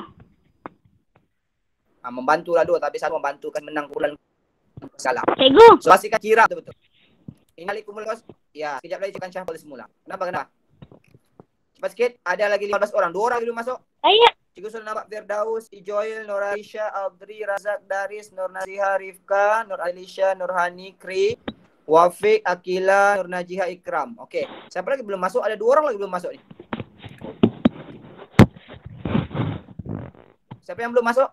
C: membantulah dua, tapi satu membantukan menang kumpulan salah.
D: Cikgu.
C: So, pastikan kira betul-betul. Ini kumpulan kau. Ya, sekejap lagi akan shuffle semula. Kenapa? Cepat sikit. Ada lagi 15 orang. 2 orang belum masuk.
D: Ayo.
C: Cikgu sudah nampak Firdaus, Ijoil, Nur Aisyah, Audrey, Razak, Daris, Nur Naziha, Rifka, Nur Ailisha, Nurhani, Kri, Wafiq, Akila, Nur Najiha, Ikram. Okey. Siapa lagi belum masuk? Ada 2 orang lagi belum masuk ni. Siapa yang belum masuk?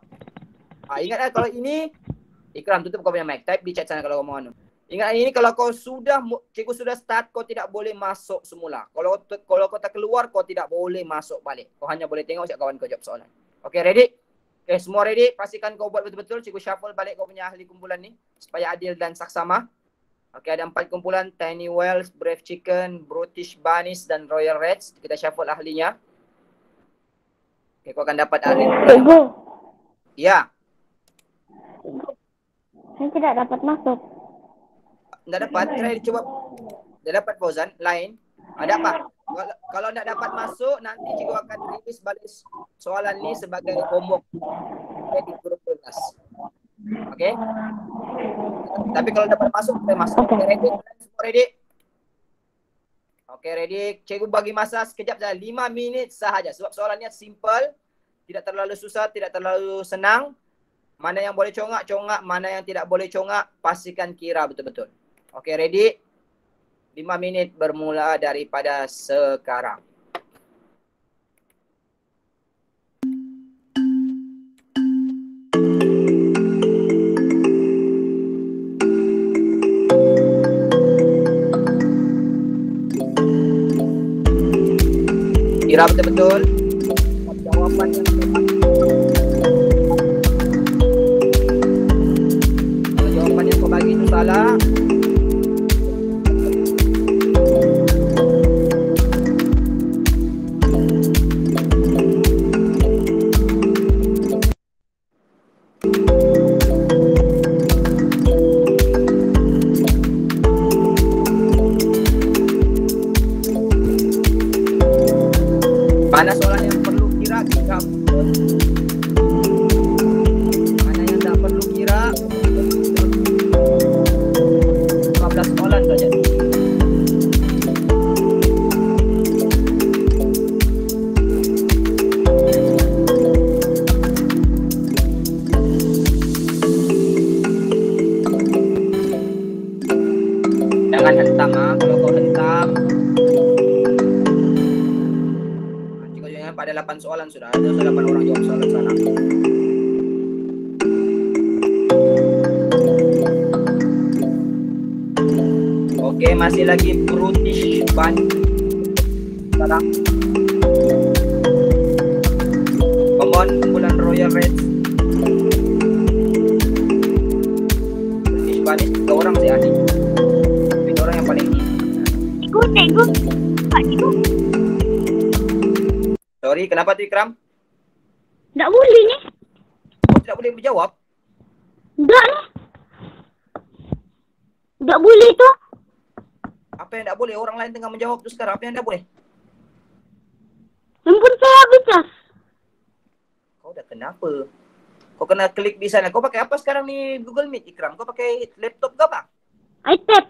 C: Ingatlah kalau ini Ikram, tutup kau punya mic. Type di chat sana kalau kau mau anu. Ingat ini, kalau kau sudah, cikgu sudah start, kau tidak boleh masuk semula. Kalau kau tak keluar, kau tidak boleh masuk balik. Kau hanya boleh tengok siap kawan kau jawab soalan. Okay, ready? Okay, semua ready? Pastikan kau buat betul-betul. Cikgu shuffle balik kau punya ahli kumpulan ni supaya adil dan saksama. Okay, ada 4 kumpulan. Tiny Whales, Brave Chicken, British Bunnies dan Royal Reds. Kita shuffle ahlinya. Okay, kau akan dapat ahli.
D: Cikgu,
C: Ya.
D: saya tidak dapat masuk.
C: Tak dapat, try cuba. Dah dapat Fauzan, lain. Ada apa? Kalau tak dapat masuk, nanti cikgu akan release balik soalan ni sebagai homework di grup kelas. Okay? Tapi kalau dapat masuk, kita masuk. Okay, ready? Semua ready? Okay, ready? Cikgu bagi masa sekejap saja, 5 minit sahaja. Sebab soalannya simple, tidak terlalu susah, tidak terlalu senang. Mana yang boleh congak, congak. Mana yang tidak boleh congak, pastikan kira betul-betul. Okay, ready? 5 minit bermula daripada sekarang. Kira betul-betul. Jawapan yang tepat. Kalau jawapan yang kau bagi itu salah, mana soalan yang perlu kira, kira. Mana yang tak perlu kira, 15 soalan saja. Jangan hentam, kalau kau hentam. Ada 8 soalan sudah. Ada 8 orang jawab soalan sana. Oke, masih lagi British Bunny. Sekarang. Come on, kumpulan Royal Reds. British Bunny, 3 orang masih ada. Ini orang yang paling ini.
D: Cikgu. Pak Cikgu.
C: Sorry, kenapa tu Ikram?
D: Tak boleh ni.
C: Kau tidak boleh menjawab?
D: Tak ni. Tak boleh tu.
C: Apa yang tak boleh? Orang lain tengah menjawab tu sekarang. Apa yang tak boleh?
D: Handphone saya habis cas.
C: Kau dah kenapa? Kau kena klik di sana. Kau pakai apa sekarang ni Google Meet, Ikram? Kau pakai laptop ke apa?
D: iPad.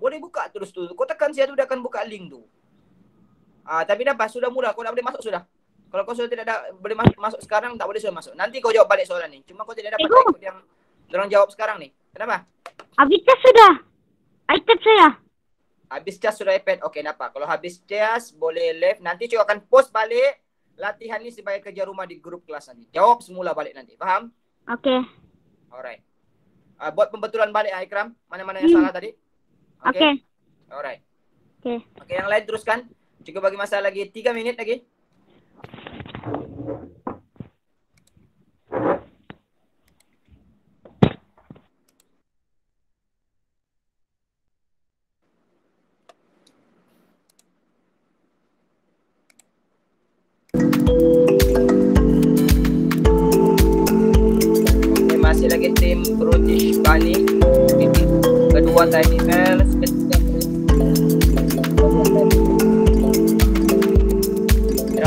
C: Boleh buka terus tu. Kau tekan situ dia akan buka link tu. Tapi dah pas sudah mula, kau dah boleh masuk sudah. Kalau kau sudah tidak boleh masuk sekarang, tak boleh sudah masuk. Nanti kau jawab balik soalan ni. Cuma kau tidak dapat ikut yang orang jawab sekarang ni. Kenapa?
D: Habis cas sudah. iPad saya.
C: Habis cas sudah iPad. Okey, kenapa? Kalau habis cas, boleh left. Nanti cikgu akan post balik latihan ni sebagai kerja rumah di grup kelas nanti. Jawab semula balik nanti. Faham?
D: Okey.
C: Alright. Buat pembetulan balik Ikram. Mana-mana yang salah tadi.
D: Okey.
C: Alright.
D: Okey.
C: Okey, yang lain teruskan. Cikgu bagi masa lagi 3 minit lagi. Okey, masih lagi tim British Bunny. Kedua Tiny Whales, ketiga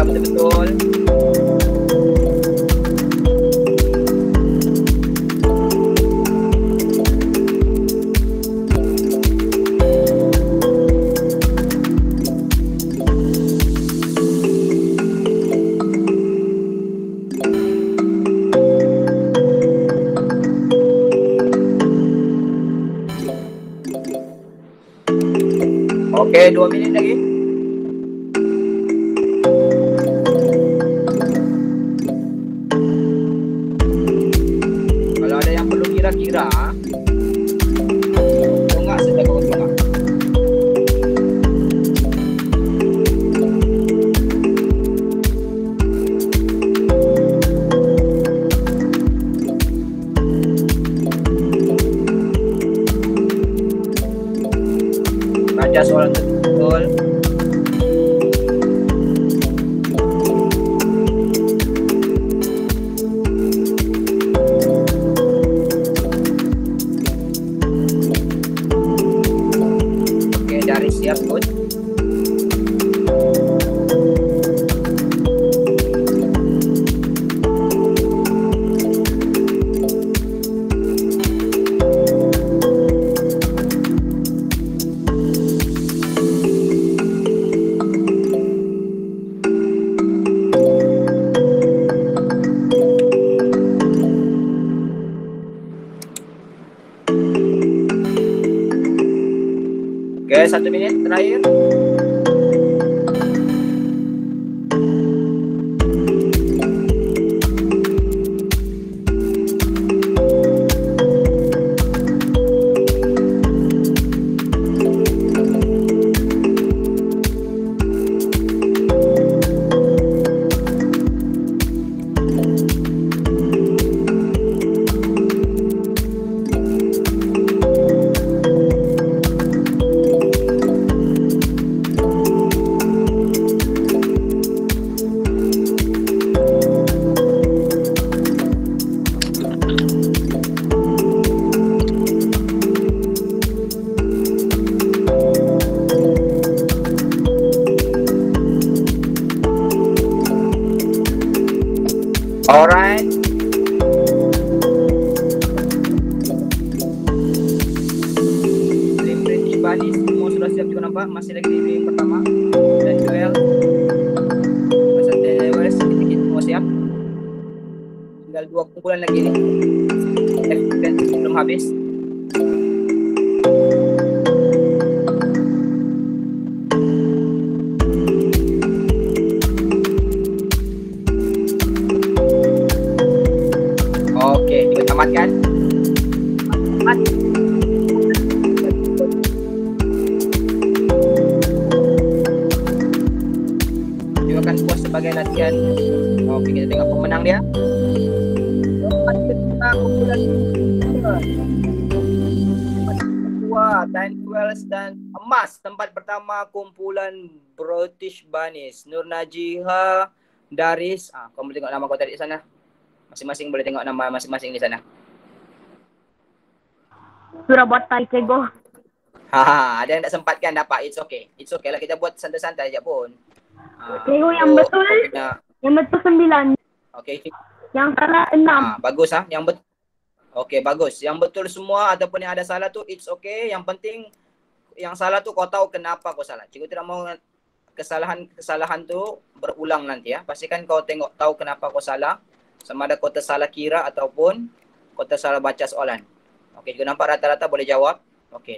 C: betul-betul. Okey, 2 minit lagi. Kalau ada yang perlu kira kira-kira enggak sudah kau tengok. Baca soalan betul. Oke, dari siap, Bud. Oke, 1 menit terakhir. Alright. British Bunnies semua sudah siap juga nampak. Masih lagi di yang pertama. Dan Joel. Masih Lewis sedikit semua siap. Tinggal 2 kumpulan lagi nih. Belum habis. Oke, kita tamatkan. Juga akan puas sebagai latihan. Oke, kita tengok pemenang dia. Kedua, Dan Wells dan emas. Tempat pertama kumpulan British Bunnies. Nur Najiha, Daris. Kau boleh tengok nama kau tadi di sana. Masing-masing boleh tengok nama masing-masing di sana.
D: Surabaya Cego.
C: Ada yang tak sempat kan dapat. It's okay. It's okay lah, kita buat santai-santai aja pun.
D: Cego yang betul. Yang betul 9.
C: Okay.
D: Yang salah 6.
C: Bagus Yang betul. Okay, bagus. Yang betul semua ataupun yang ada salah tu it's okay. Yang penting yang salah tu kau tahu kenapa kau salah. Cikgu tidak mau kesalahan tu berulang nanti ya. Pastikan kau tahu kenapa kau salah. Sama ada kau tersalah kira ataupun kau tersalah baca soalan. Okey, juga nampak rata-rata boleh jawab. Okey.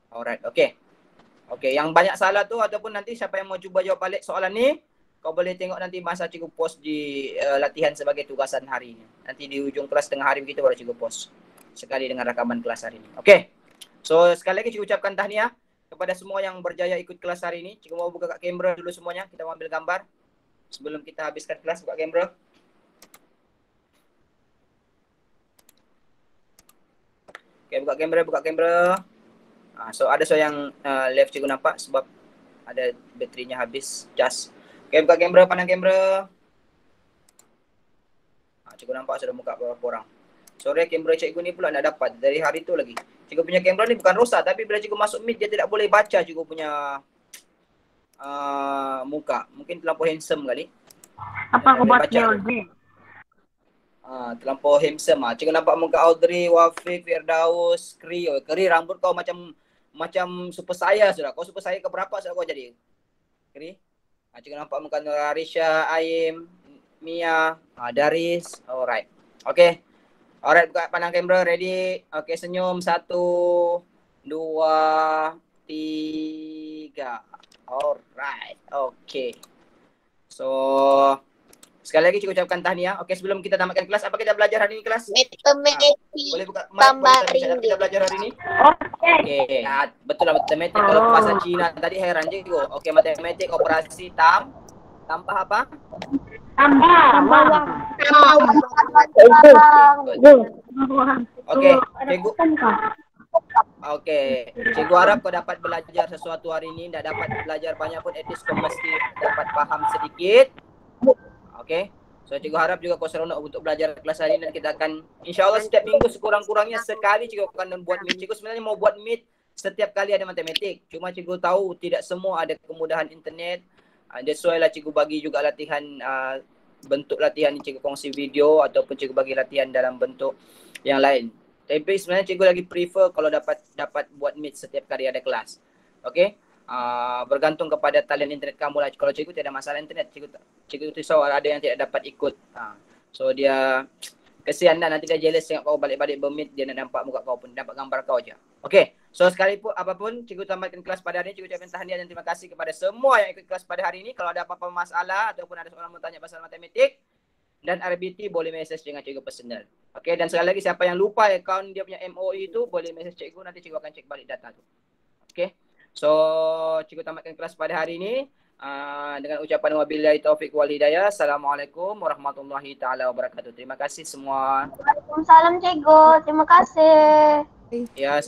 C: Alright, okey. Okey, yang banyak salah tu ataupun nanti siapa yang mau cuba jawab balik soalan ni, kau boleh tengok nanti masa cikgu post di latihan sebagai tugasan hari ini. Nanti di ujung kelas tengah hari begitu baru cikgu post sekali dengan rakaman kelas hari ini. Okey. So, sekali lagi cikgu ucapkan tahniah kepada semua yang berjaya ikut kelas hari ini. Cikgu mau buka kamera dulu semuanya, kita mau ambil gambar. Sebelum kita habiskan kelas, buka kamera. Okay, buka kamera. So ada yang left cikgu nampak sebab ada baterinya habis cas. Okay, buka kamera, pandang kamera. Cikgu nampak sudah buka beberapa orang. Sorry, kamera cikgu ni pula nak dapat dari hari tu lagi. Cikgu punya kamera ni bukan rosak, tapi bila cikgu masuk meet dia tidak boleh baca cikgu punya muka. Mungkin terlampau handsome kali.
D: Apa kau buat dia?
C: Terlampau handsome. Cikgu nampak muka Audrey, Wafiq, Firdaus, Kri. Kri rambut kau macam super saya sudah. Kau super saya ke berapa sudah kau jadi? Kri. Cikgu nampak muka Nur Arisha, Aim, Mia, Daris. Alright. Okay. Alright, buka pandang kamera. Ready? Okay, senyum. 1, 2, 3. Alright. Okay. So Sekali lagi cikgu ucapkan tahniah. Okey, sebelum kita tamatkan kelas, apa kita belajar hari ini kelas?
E: Matematik
C: Boleh buka mic,
E: tambah
C: boleh tak bisa
E: ringgit.
C: kita belajar hari ini?
D: Okey.
C: Okey, betul lah matematik. Kalau bahasa Cina tadi heran cikgu. Okey, matematik operasi tambah apa?
D: Tambah.
A: Tambah
D: Wang.
C: Okey, cikgu.
D: Kan kau?
C: Okey, cikgu harap kau dapat belajar sesuatu hari ini. Tak dapat belajar banyak pun, at least kau mesti dapat faham sedikit. Okey. So cikgu harap juga kau seronok untuk belajar kelas hari ini, dan kita akan insya-Allah setiap minggu sekurang-kurangnya sekali cikgu akan membuat meet. Cikgu sebenarnya mau buat meet setiap kali ada matematik. Cuma cikgu tahu tidak semua ada kemudahan internet. That's why lah cikgu bagi juga latihan, bentuk latihan ni cikgu kongsi video ataupun cikgu bagi latihan dalam bentuk yang lain. Tapi sebenarnya cikgu lagi prefer kalau dapat buat meet setiap kali ada kelas. Okey? Bergantung kepada talian internet kamu lah. Kalau cikgu tidak ada masalah internet, cikgu risau ada yang tidak dapat ikut. So dia kesian dah, nanti dia jealous tengok kau balik-balik bermeet, dia nak nampak muka kau pun, dapat gambar kau je. Okey. So sekalipun apapun cikgu tamatkan kelas pada hari ini, cikgu ucapkan tahniah dan terima kasih kepada semua yang ikut kelas pada hari ini. Kalau ada apa-apa masalah ataupun ada soalan mau tanya pasal matematik dan RBT, boleh message dengan cikgu personal. Okey, dan sekali lagi siapa yang lupa akaun dia punya MOE itu, boleh message cikgu, nanti cikgu akan cek balik data tu. Okey. So cikgu tamatkan kelas pada hari ini dengan ucapan wabillahi taufiq wal hidayah. Assalamualaikum warahmatullahi taala wabarakatuh. Terima kasih semua.
A: Waalaikumsalam cikgu. Terima kasih.
C: Ya,